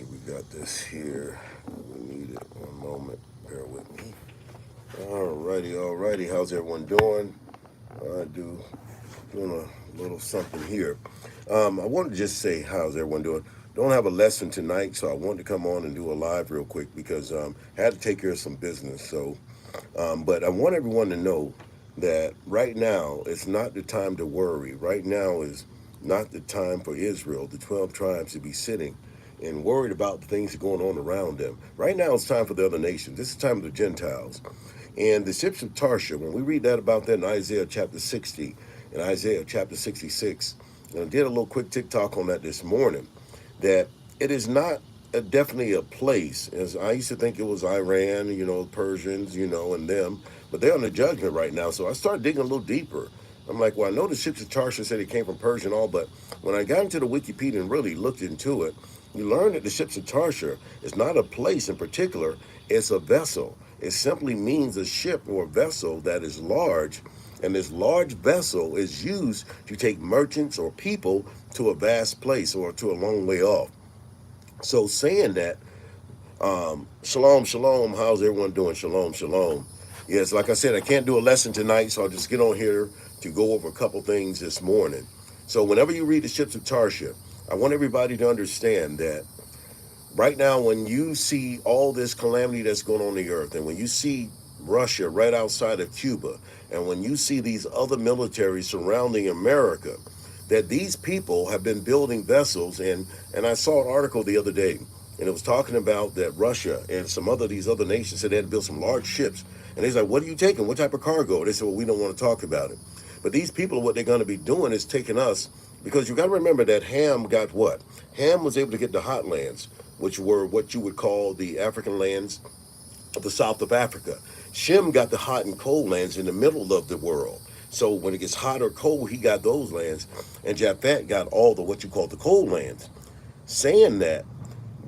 sure we got this here. We need it. One moment. Bear with me. Alrighty. How's everyone doing? Doing a little something here. I want to just say, how's everyone doing? Don't have a lesson tonight, so I wanted to come on and do a live real quick because I had to take care of some business. But I want everyone to know that right now it's not the time to worry. Right now is not the time for Israel, the 12 tribes, to be sitting and worried about the things that are going on around them. Right now it's time for the other nations. This is the time of the Gentiles. And the ships of Tarshish, when we read that about that in Isaiah chapter 60 and Isaiah chapter 66, and I did a little quick TikTok on that this morning, that it is not definitely a place. As I used to think it was Iran, Persians, and them, but they're on the judgment right now. So I started digging a little deeper. I'm like, well, I know the ships of Tarshish said it came from Persia and all, but when I got into the Wikipedia and really looked into it, you learn that the ships of Tarshish is not a place in particular, it's a vessel. It simply means a ship or a vessel that is large, and this large vessel is used to take merchants or people to a vast place or to a long way off. So saying that, shalom, how's everyone doing? Shalom. Yes, like I said, I can't do a lesson tonight, so I'll just get on here to go over a couple things this morning. So whenever you read the ships of Tarshish, I want everybody to understand that right now, when you see all this calamity that's going on the earth, and when you see Russia right outside of Cuba, and when you see these other militaries surrounding America, that these people have been building vessels, and I saw an article the other day, and it was talking about that Russia and some other these other nations said they had to build some large ships, and they're like, what are you taking? What type of cargo? They said, well, we don't want to talk about it. But these people, what they're going to be doing is taking us, because you got to remember that Ham got what? Ham was able to get the hot lands, which were what you would call the African lands of the south of Africa. Shem got the hot and cold lands in the middle of the world. So when it gets hot or cold, he got those lands. And Japhet got all the what you call the cold lands. Saying that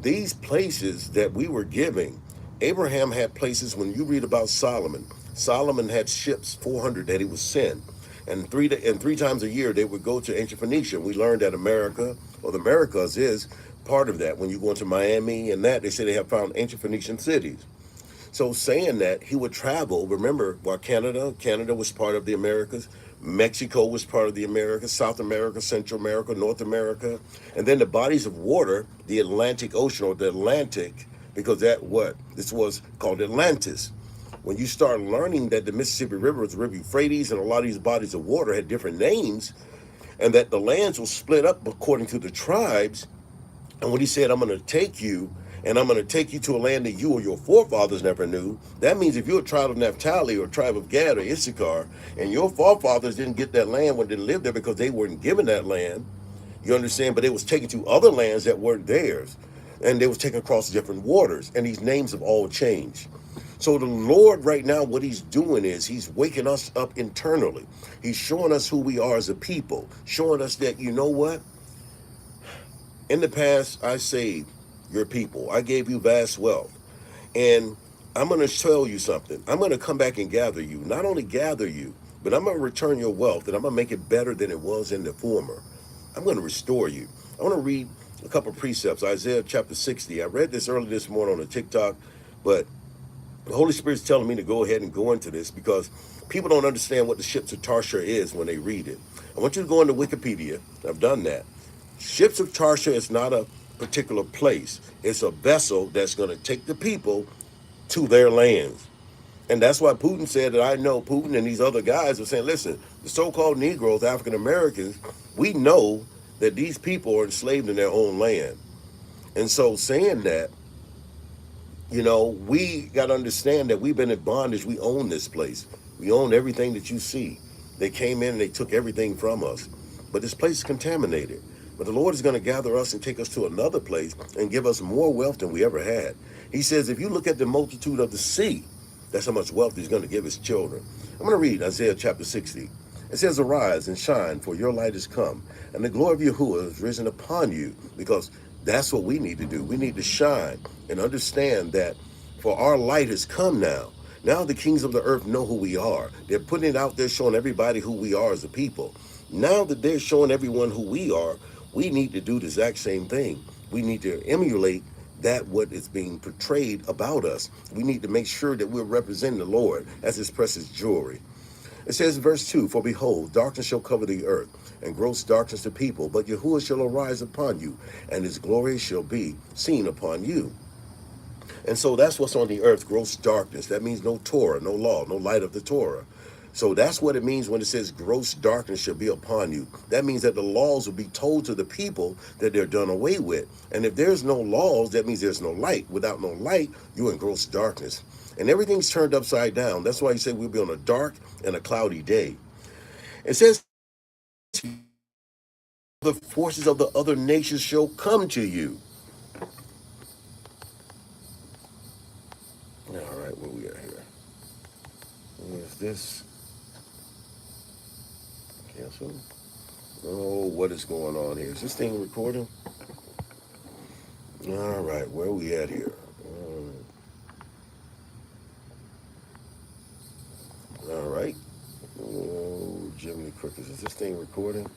these places that we were giving, Abraham had places. When you read about Solomon had ships, 400 that he would send. And three times a year they would go to ancient Phoenicia. We learned that America, or the Americas, is part of that. When you go into Miami and that, they say they have found ancient Phoenician cities. So saying that, he would travel. Remember, while Canada was part of the Americas, Mexico was part of the Americas, South America, Central America, North America, and then the bodies of water, the Atlantic Ocean, or the Atlantic, because this was called Atlantis. When you start learning that the Mississippi River was the River Euphrates, and a lot of these bodies of water had different names, and that the lands were split up according to the tribes, and when he said, I'm going to take you, and I'm going to take you to a land that you or your forefathers never knew, that means if you're a tribe of Naphtali or tribe of Gad or Issachar, and your forefathers didn't get that land when they lived there because they weren't given that land, you understand, but they was taken to other lands that weren't theirs, and they was taken across different waters, and these names have all changed. So the Lord right now, what he's doing is he's waking us up internally. He's showing us who we are as a people, showing us that, you know what? In the past, I saved your people. I gave you vast wealth. And I'm going to tell you something. I'm going to come back and gather you. Not only gather you, but I'm going to return your wealth, and I'm going to make it better than it was in the former. I'm going to restore you. I want to read a couple of precepts. Isaiah chapter 60. I read this early this morning on a TikTok, but the Holy Spirit's telling me to go ahead and go into this because people don't understand what the ships of Tarshish is when they read it. I want you to go into Wikipedia. I've done that. Ships of Tarshish is not a particular place. It's a vessel that's going to take the people to their lands. And that's why Putin said that I know Putin and these other guys are saying, listen, the so-called Negroes, African Americans, we know that these people are enslaved in their own land. And so saying that, we got to understand that we've been in bondage. We own this place. We own everything that you see. They came in and they took everything from us. But this place is contaminated. But the Lord is going to gather us and take us to another place and give us more wealth than we ever had. He says, if you look at the multitude of the sea, that's how much wealth he's going to give his children. I'm going to read Isaiah chapter 60. It says, arise and shine, for your light is come, and the glory of Yahuwah is risen upon you, because that's what we need to do. We need to shine and understand that for our light has come now. Now the kings of the earth know who we are. They're putting it out there, showing everybody who we are as a people. Now that they're showing everyone who we are, we need to do the exact same thing. We need to emulate that what is being portrayed about us. We need to make sure that we're representing the Lord as his precious jewelry. It says in verse 2, for behold, darkness shall cover the earth, and gross darkness the people, but Yahuwah shall arise upon you, and his glory shall be seen upon you. And so that's what's on the earth, gross darkness. That means no Torah, no law, no light of the Torah. So that's what it means when it says gross darkness shall be upon you. That means that the laws will be told to the people that they're done away with. And if there's no laws, that means there's no light. Without no light, you're in gross darkness. And everything's turned upside down. That's why he said we'll be on a dark and a cloudy day. It says the forces of the other nations shall come to you. All right, where we at here? Is this cancel? Oh, what is going on here? Is this thing recording? All right, where are we at here? All right. Oh, Jiminy Crickets. Is this thing recording?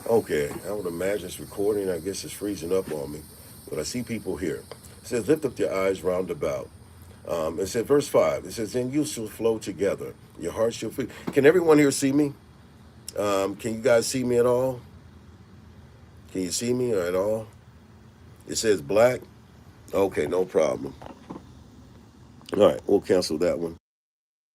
Okay, I would imagine it's recording. I guess it's freezing up on me. But I see people here. It says, lift up your eyes round about. It said, verse 5. It says, then you shall flow together. Your heart shall feel. Can everyone here see me? Can you guys see me at all? Can you see me at all? It says black. Okay, no problem. All right, we'll cancel that one.